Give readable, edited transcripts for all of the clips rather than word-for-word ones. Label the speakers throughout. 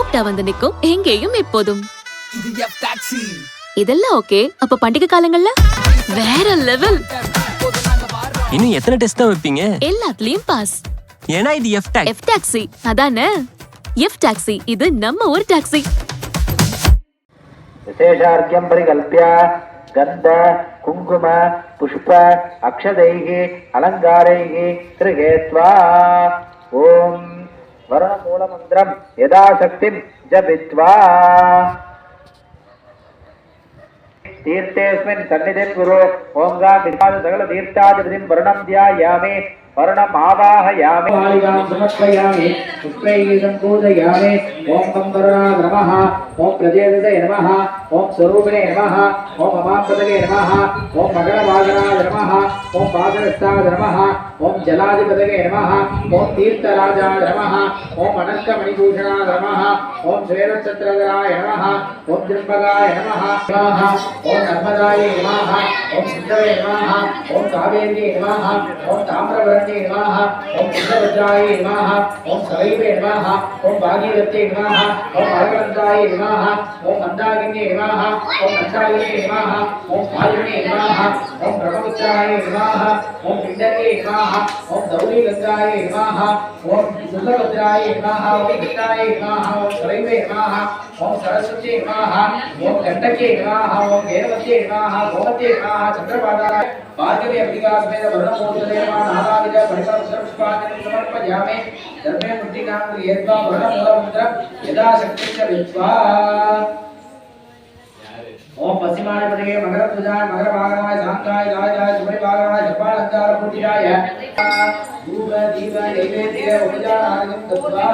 Speaker 1: கரெக்டா வந்து நிக்கும் எங்கேயும் எப்போதும். இதெல்லாம் ஓகே. அப்ப பண்டிகை காலங்கள்ல வேற லெவல்.
Speaker 2: இன்னும் எத்தனை டெஸ்ட் தான் வைப்பீங்க?
Speaker 1: எல்லாத்துலயும் பாஸ்.
Speaker 2: ஏன்னா இது எஃப்
Speaker 1: டாக்ஸி. அதானே எஃப் டாக்ஸி. இது நம்ம ஒரு டாக்ஸி.
Speaker 3: விசேஷார்க்கியம் பரிகல்பிய கந்த குங்கும புஷ்ப அக்ஷதைஹி அலங்காரைஹி கிருஹேத்வா ஓம் வருண மூலமந்திரம் யதாசக்திம் ஜபித்வா तीर्थेस्मिन् सन्निधिं गुरु ओंगा विद्वाद सकल तीर्थादिपतिं वर्णं ध्यायामि वर्णम् आवाहयामि मालिकां समर्पयामि पुष्पैः सम्पूजयामि ओं कंबराय नमः ओं प्रजेदसे नमः ओं स्वरूपिणे नमः ओं अमापदगे नमः ओं मकरवाहनाय नमः ओं पादरस्थाय नमः ओं जलाधिपतये नमः ओं तीर्थराजाय नमः ओं अनन्तमणिभूषणाय नमः ओं श्वेतछत्रधराय नमः ओं त्र्यम्बकाय नमः ओं नर्मदाय नमः ओं सिद्धवे नमः ओं कावेरी नमः ओं ताम्रवर्णे नमः ओं सिद्धवज्राय नमः ओं सवैवे नमः ओं भागीरथे नमः ओं अरगन्धाय नमः ओं मन्दाकिनी नमः ओं नन्दाकिनी नमः ओं पालिनी नमः ओं ब्रह्मपुत्राय नमः ओं पिण्डके नमः ओं गौरीगंगाय नमः ओं सुन्दरभद्राय नमः ओं कृष्णाय नमः ओं सवैवे नमः ओं सरस्वती नमः ओं गण्डके नमः ओं वेदवती नमः गोमती नमः चंद्रपादाय भार्गवी अंबिका समेत वर्णमूर्तये नमः नानाविध परिमलपुष्पाञ्जलिं समर्पयामि धर्मे मृत्तिकां क्रियेत्वा वर्णमूलमन्त्रं यदाशक्तिं च विद्वा ओम पश्चिमाधिपतये मकरध्वजाय मकरवाहनाय शान्ताय राजाय सुमणिवाहनाय जपालंकार पूजिताय धूप दीप नैवेद्य उपचारादिकं दत्त्वा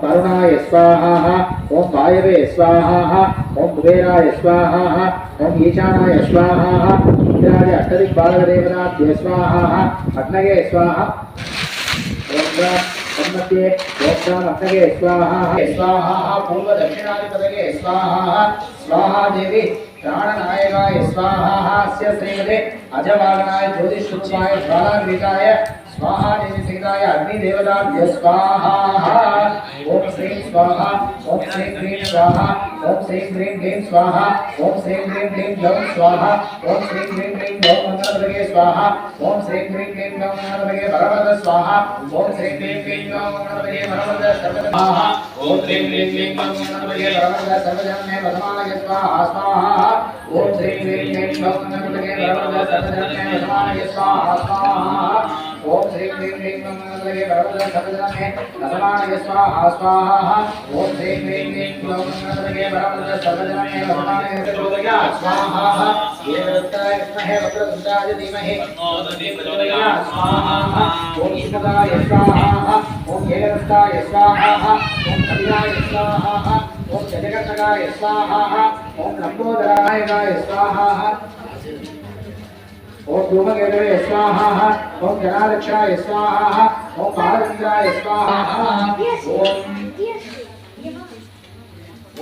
Speaker 3: करुणाय स्वाहा ओम वायवे स्वाहा ओम कुबेराय स्वाहा ओम ईशानाय स्वाहा इंद्राय अष्टदिक् बालदेवताभ्य स्वाहा अग्नये स्वाहा ओम मध्ये ओम अग्नये स्वाहा स्वाहा पूर्व दक्षिणाधिपतये स्वाहा स्वाहा देवी प्राणनायकाय स्वाहा अस्य श्रीमते अजवागनाय ज्योतिषरूपाय ज्वालाग्रीताय स्वाहा देवी सिंहाय अग्निदेवताभ्य स्वाहा ओम श्रीं स्वाहा ओम श्रीं क्लीं स्वाहा ओम श्रीं क्लीं क्लीं स्वाहा ओम श्रीं क्लीं क्लीं ग्लौं स्वाहा ओम श्रीं क्लीं क्लीं ग्लौं मंगलपदगे स्वाहा ओम श्रीं क्लीं क्लीं ग्लौं मंगलपदगे वरवरद स्वाहा ओम श्रीं क्लीं क्लीं ग्लौं मंगलपदगे वरवरद सर्वजन ओम श्रीं क्लीं क्लीं ग्लौं मंगलपदगे वरवरद सर्वजन में वदमानय स्वाहा स्वाहा ओम श्रीं क्लीं क्लीं ग्लौं मंगलपदगे वरवरद सर्वजन में वदमानय स्वाहा स्वाहा ओम श्री क्लीं क्लीं मंगलपदगे वरवरद सर्वजन में वदमानय स्वाहा स्वाहा ओम श्री क्लीं क्लीं मंगलपदगे वरवरद सर्वजन में वदमानय स्वाहा येनोत्तराय विद्महे वक्रतुण्डाय धीमहि तन्नो प्रचोदयात् स्वाहा ओम शिवदाय स्वाहा ओम येनोत्तराय स्वाहा ओम कल्याय स्वाहा ओम जगन्नाथाय स्वाहा ओम लंबोदराय स्वाहा ओम धूमकेतवे स्वाहा ओम जनालक्षाय स्वाहा ओम बालचंद्राय स्वाहा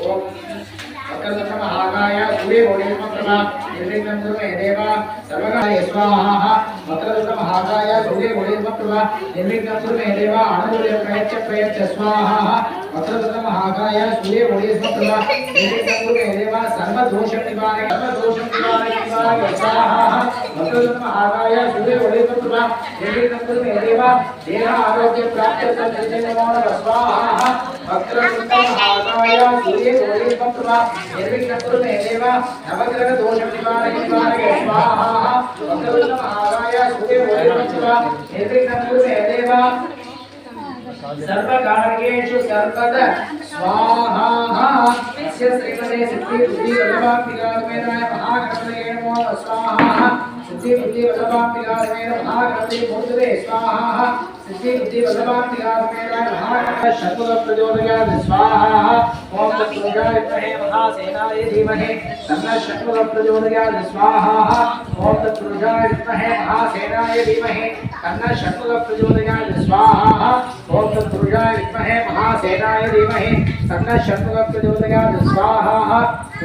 Speaker 3: ओम मकरदशमहाकाय सूर्यकोटिसमप्रभा निर्विघ्नं कुरु मे देव सर्वकाय स्वाहा मकरदशमहाकाय सूर्यकोटिसमप्रभा निर्विघ्नं कुरु मे देव अणुर्यं प्रयच्छ स्वाहा वक्रतुण्ड महाकाय सूर्य कोटिसमप्रभा निर्विघ्नं मे देवा सर्वदोष निवारय स्वाहा वक्रतुण्ड महाकाय सूर्य कोटिसमप्रभा निर्विघ्नं मे देवा देह आरोग्य प्राप्त तत्त्वज्ञान स्वाहा वक्रतुण्ड महाकाय सूर्य कोटिसमप्रभा निर्विघ्नं मे देवा नवग्रह दोष निवारय स्वाहा वक्रतुण्ड महाकाय सूर्य कोटिसमप्रभा निर्विघ्नं मे देवा सर्वकार्येषु सर्वदा स्वाहा अस्य श्रीमते सिद्धि बुद्धि वल्लभाम्बिकामेनाय महागणपतये नमो स्वाहा सिद्धि बुद्धि वल्लभाम्बिकामेनाय महागणपतये मूर्तये स्वाहा सिद्धि बुद्धि वल्लभाम्बिकामेनाय महागणपतये शतुर प्रचोदयात् स्वाहा ओम तत्पुरुषाय विद्महे महासेनाय धीमहि तन्नः शतुर प्रचोदयात् स्वाहा ओम तत्पुरुषाय विद्महे महासेनाय धीमहि तन्नः शतुर प्रचोदयात् स्वाहा ओम तत्पुरुषाय विद्महे महासेनाय धीमहि तन्नः षण्मुख प्रचोदयात् स्वाहा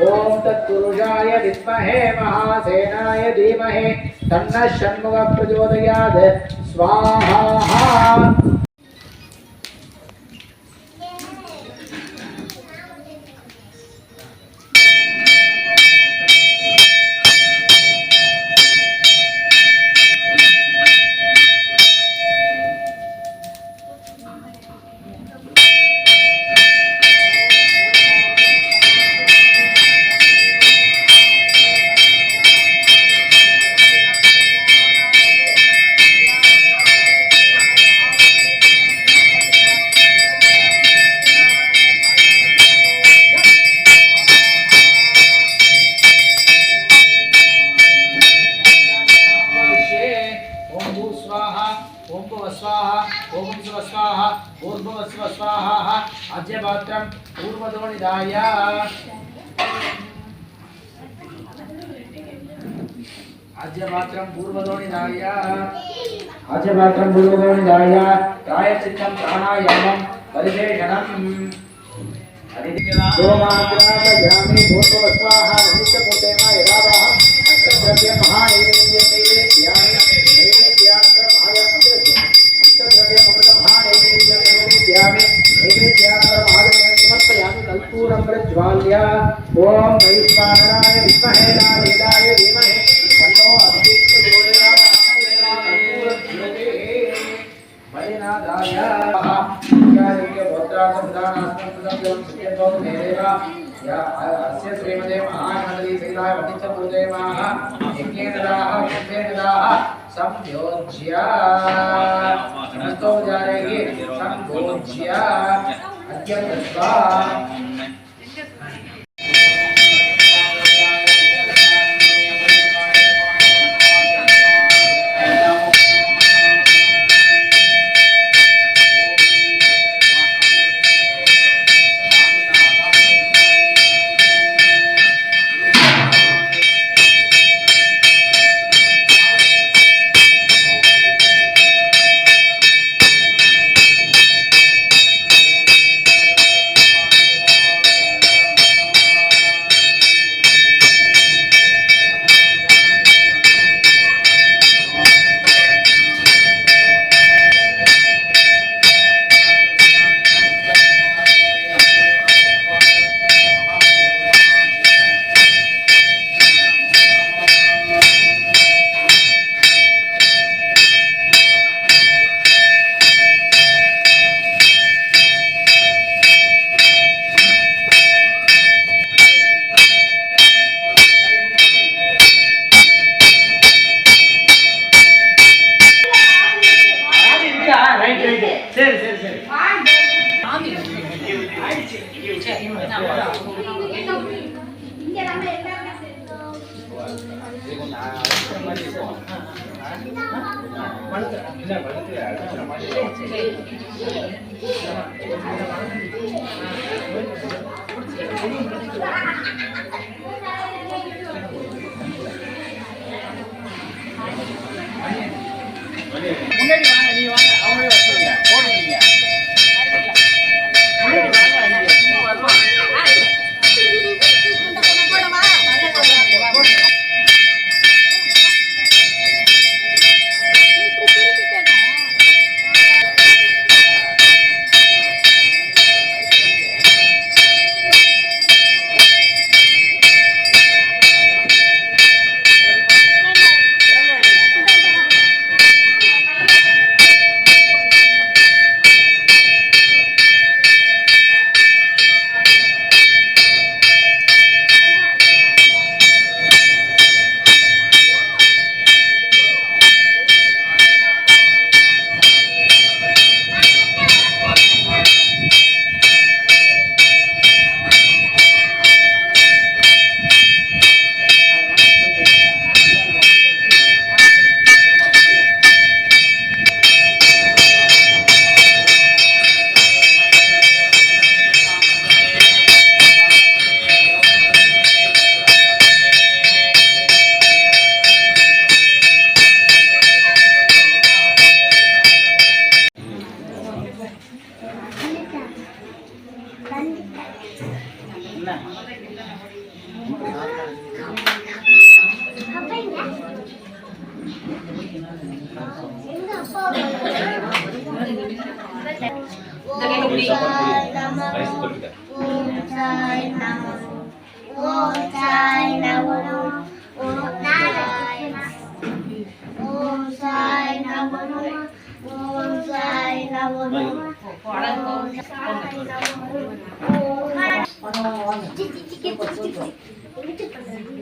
Speaker 3: ओम तत्पुरुषाय विद्महे महासेनाय धीमहि तन्नः षण्मुख प्रचोदयात् स्वाहा अद्यपात्रं पूर्वदोनिदाय प्रायश्चित्तं प्राणायामं परिशेषणम् सोमाग्रामयामि भूतवस्वाहा वनिष्ठपूतेन यदावः अष्टद्रव्य महानैवेद्यं नैवेद्यान्तरमाय अभ्यस्य अष्टद्रव्य अमृत महानैवेद्यं नैवेद्यामि नैवेद्यान्तरमाय समर्पयामि कल्पूरं प्रज्वाल्य ओम वैश्वानराय विद्महे नारदाय धीमहि तन्नो अग्निः प्रचोदयात् वैनादाय अस्य श्रीमते महागणपति सहिताय वटिच्चपूजयमाः यज्ञेन दाः यज्ञेन दाः संयोज्य नमस्तोपचारैः संयोज्य अद्य दत्वा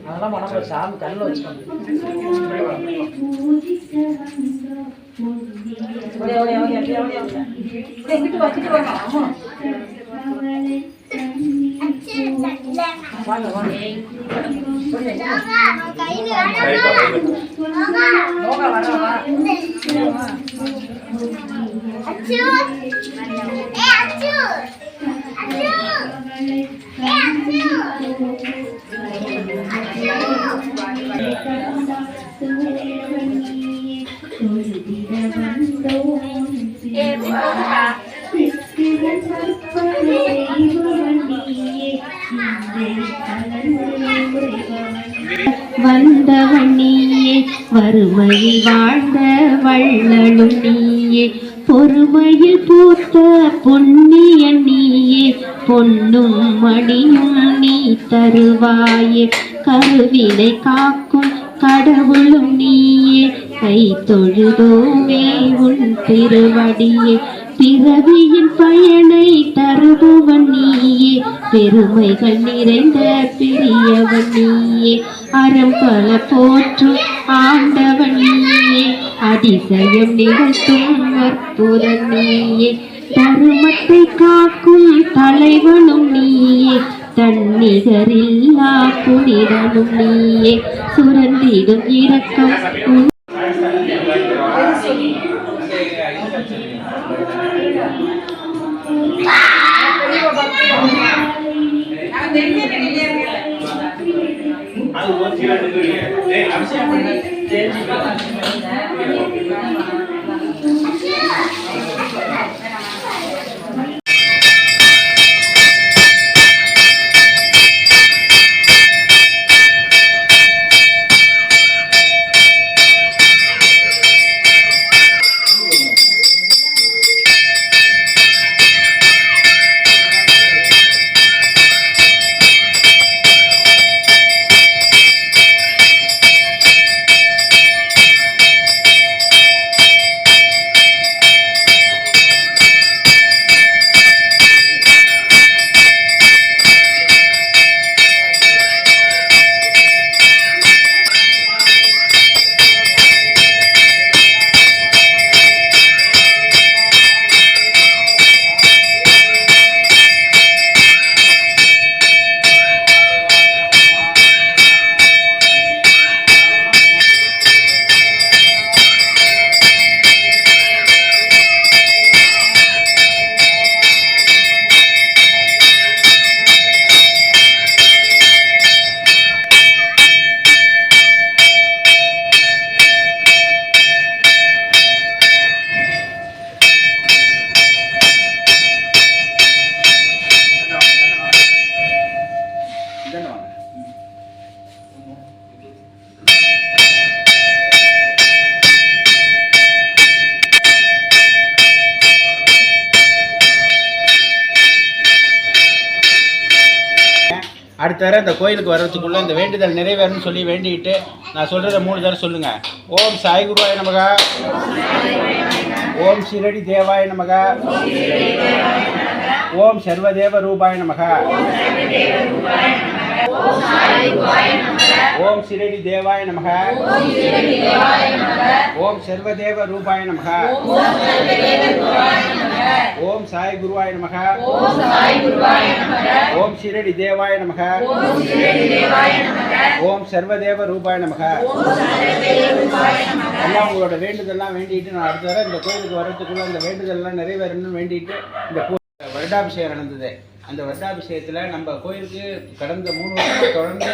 Speaker 3: அதெல்லாம் மனம் சாமி கண்ணில்
Speaker 4: வந்தவன் நீயே, வறுமையில் வாழ்ந்த வள்ளலும் நீயே, பொறுமையில் பூத்த பொன்னியன் நீயே, பொன்னும் மணியும் நீ தருவாயே, கருவினை காக்கும் கடவுளும் நீயே, கை தொழுதோமே உன் திருவடியே, பிறவியின் பயனை தருபவன் நீயே, பெருமைகள் நிறைந்த பெரியவன் நீயே, அறம் பல போற்றும் ஆண்டவன் நீயே, அதிசயம் நிகழ்த்தும் அற்புதன் நீயே, தருமத்தை காக்கும் தலைவனும் நீயே, தன்னிகரில்லா புனிதனும் நீயே, சுரந்திடும் இரக்கம்
Speaker 5: அடுத்த தடவை இந்த கோயிலுக்கு வர்றதுக்குள்ளே இந்த வேண்டுதல் நிறைவேறணும்னு சொல்லி வேண்டிக்கிட்டு நான் சொல்கிறத 3 தடவை சொல்லுங்கள். ஓம் சாய் குருவாய நமக, ஓம் ஷிரடி தேவாய நமக, ஓம் சர்வதேவ ரூபாய நமக, ஓம் ஷிரடி தேவாய நமக, ஓம் சர்வதேவ ரூபாய நமக, ஓம் சாய் குருவாய நமக, ஓம் ஷிரடி தேவாய நமக, ஓம் சர்வதேவ ரூபாய நமக. எல்லாம் உங்களோட வேண்டுதல்லாம் வேண்டிட்டு நான் அடுத்த தடவை இந்த கோயிலுக்கு வர்றதுக்குள்ள அந்த வேண்டுதல்லாம் நிறைவேறணும்னு வேண்டிட்டு இந்த வருடாபிஷேகம் நடந்தது. அந்த வருடாபிஷேகத்தில் நம்ம கோயிலுக்கு கடந்த 3 வருஷம் தொடர்ந்து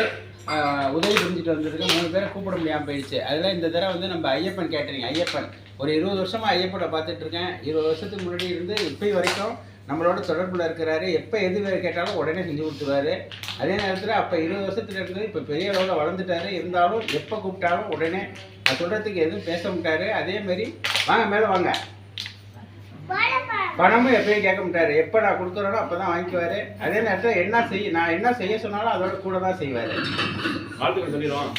Speaker 5: உதவி செஞ்சுட்டு வந்ததுக்கு 3 பேரை கூப்பிட முடியாமல் போயிடுச்சு. அதில் இந்த தடவை வந்து நம்ம ஐயப்பன் கேட்டரிங், ஐயப்பன் ஒரு 20 வருஷமாக ஐயப்பனை பார்த்துட்ருக்கேன். 20 வருஷத்துக்கு முன்னாடி இருந்து இப்போ வரைக்கும் நம்மளோட தொடர்பில் இருக்கிறாரு. எப்போ எது கேட்டாலும் உடனே செஞ்சு கொடுத்துருவாரு. அதே நேரத்தில் அப்போ 20 வருஷத்துல இருந்து இப்போ பெரிய அளவில் வளர்ந்துட்டாரு. இருந்தாலும் எப்போ கூப்பிட்டாலும் உடனே சொல்கிறதுக்கு எதுவும் பேச மாட்டாரு. அதேமாரி வாங்க மேலே வாங்க. பணமும் எப்பயும் கேட்க மாட்டாரு. எப்போ நான் கொடுக்குறேனோ அப்போ தான் வாங்கிக்குவாரு. அதே நேரத்தில் நான் என்ன செய்ய சொன்னாலும் அதோட கூட தான் செய்வார்.
Speaker 6: வாழ்த்துக்கள் சொல்லிடுவோம்.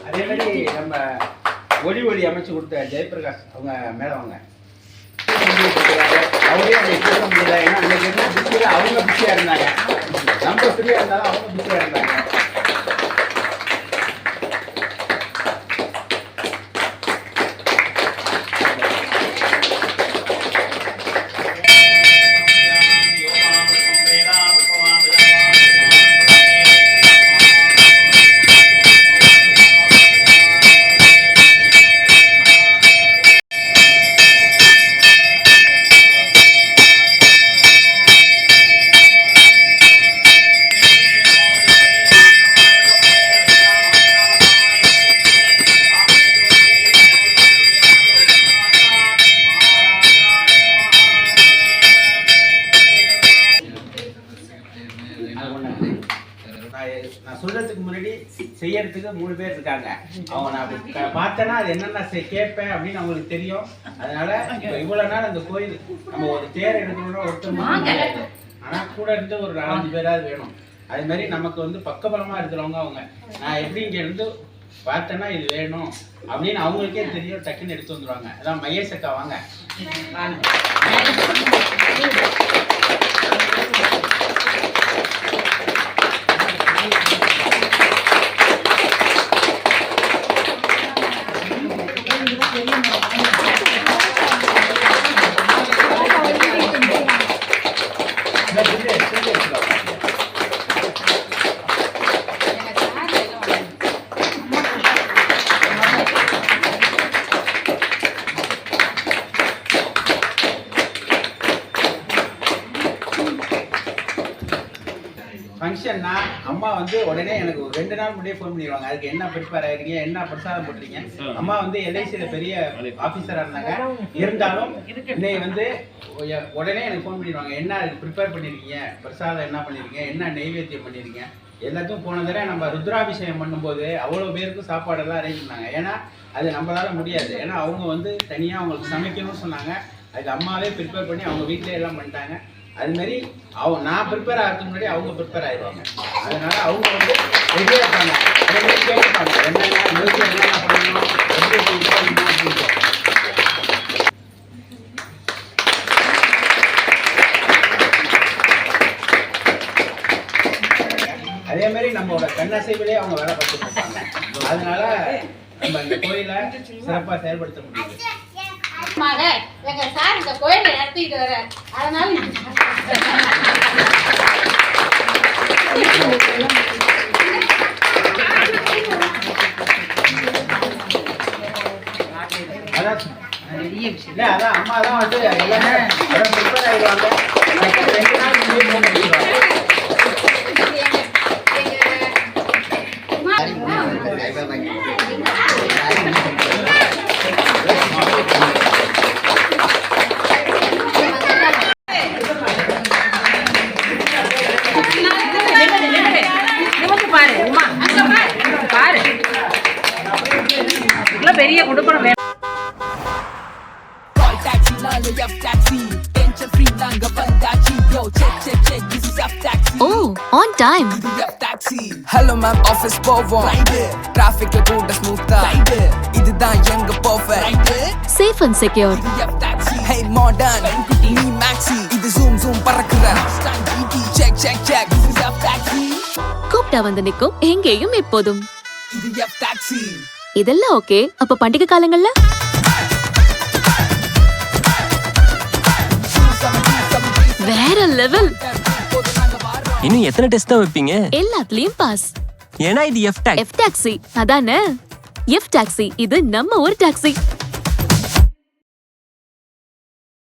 Speaker 5: அதே மாதிரி நம்ம ஒளி அமைச்சு கொடுத்த ஜெயபிரகாஷ் அவங்க மேலவங்க அவரே அதை கேட்க முடியல. ஏன்னா அன்னைக்கு என்ன பிஸியில் அவங்க பிஸியாக இருந்தாங்க, நம்ம ஃப்ரீயாக இருந்தாலும் அவங்க பிஸியாக இருந்தாங்க. நான் சொல்றதுக்கு முன்னாடி செய்யறதுக்கு 3 பேர் இருக்காங்க. அவங்க நான் பார்த்தேன்னா அது என்னென்ன கேட்பேன் அப்படின்னு அவங்களுக்கு தெரியும். அதனால இவ்வளவு நாள் அந்த கோயில் நம்ம ஒரு தேர் எடுக்கணும்னா ஒருத்தர், ஆனா கூட இருந்து ஒரு 4-5 பேராவது வேணும். அது மாதிரி நமக்கு வந்து பக்கபலமா இருக்கிறவங்க அவங்க. நான் எப்படி இங்க இருந்து பார்த்தேன்னா இது வேணும் அப்படின்னு அவங்களுக்கே தெரியும், டக்குன்னு எடுத்து வந்துருவாங்க. அதான் மகேஷ் அக்கா வாங்க. ஃபங்க்ஷன்னா அம்மா வந்து உடனே எனக்கு 2 நாள் முன்னாடியே ஃபோன் பண்ணிடுவாங்க. அதுக்கு என்ன ப்ரிப்பேர் ஆகிருக்கீங்க, என்ன பிரசாதம் போட்டுறீங்க. அம்மா வந்து எல்ஐசியில் பெரிய ஆஃபீஸராக இருந்தாங்க. இருந்தாலும் இன்னைக்கு வந்து உடனே எனக்கு ஃபோன் பண்ணிடுவாங்க. என்ன அதுக்கு ப்ரிப்பேர் பண்ணியிருக்கீங்க, பிரசாதம் என்ன பண்ணியிருக்கீங்க, என்ன நெய்வேத்தியம் பண்ணியிருக்கீங்க. எல்லாத்தையும் போன தடவை நம்ம ருத்ராபிஷேகம் பண்ணும்போது அவ்வளோ பேருக்கும் சாப்பாடெல்லாம் அரேஞ்ச் பண்ணாங்க. ஏன்னா அது நம்மளால முடியாது. ஏன்னா அவங்க வந்து தனியாக அவங்களுக்கு சமைக்கணும்னு சொன்னாங்க. அதுக்கு அம்மாவே ப்ரிப்பேர் பண்ணி அவங்க வீட்டிலே எல்லாம் பண்ணிட்டாங்க. அதுமாரி நான் ப்ரிப்பேர் ஆகிறதுக்கு முன்னாடி அவங்க ப்ரிப்பேர் ஆயிடுவாங்க. அதனால அவங்க வந்து ரெடியாக இருப்பாங்க. அதேமாதிரி கேட்பாங்க என்னென்ன மியூசியம் என்னென்ன பண்ணணும், எப்படி பண்ணணும் அப்படின்ட்டு. அதே மாதிரி நம்மளோட கண்ணசைவிலே அவங்க வேலை பார்த்துட்டு இருப்பாங்க. அதனால நம்ம இந்த கோயிலை சிறப்பாக செயல்படுத்த முடியுது.
Speaker 7: எங்க சார் இந்த கோயிலை நடத்திட்டு வர, அதனால
Speaker 5: அதான் அம்மா தான் வந்து எல்லாமே ப்ரிப்பேர் ஆகிடுவாங்க. 2 நாள் முடிவாங்க.
Speaker 7: பெரிய குடும்பம்
Speaker 1: Oh, on time.
Speaker 8: Hello ma'am, office போவோம். Trafficல கூட ஸ்மூத்தா. இதுதான் எங்க perfect.
Speaker 1: Safe and secure.
Speaker 8: Hey modern, நீ maxi. இது zoom zoom பறக்குற. Check check check. This is F taxi.
Speaker 1: கூப்பிட்டா வந்து நிக்கும் எங்கேயும் எப்போதும்.
Speaker 8: இது F taxi.
Speaker 1: இதெல்லாம் ஓகே. அப்ப பண்டிகை காலங்கள்ல வேற லெவல்.
Speaker 2: இன்னும் எத்தனை டெஸ்ட் தான் வைப்பீங்க?
Speaker 1: எல்லாத்துலயும் பாஸ்.
Speaker 2: ஏன்னா இது F taxi.
Speaker 1: F taxi அதானே. F taxi இது நம்ம ஒரு டாக்ஸி.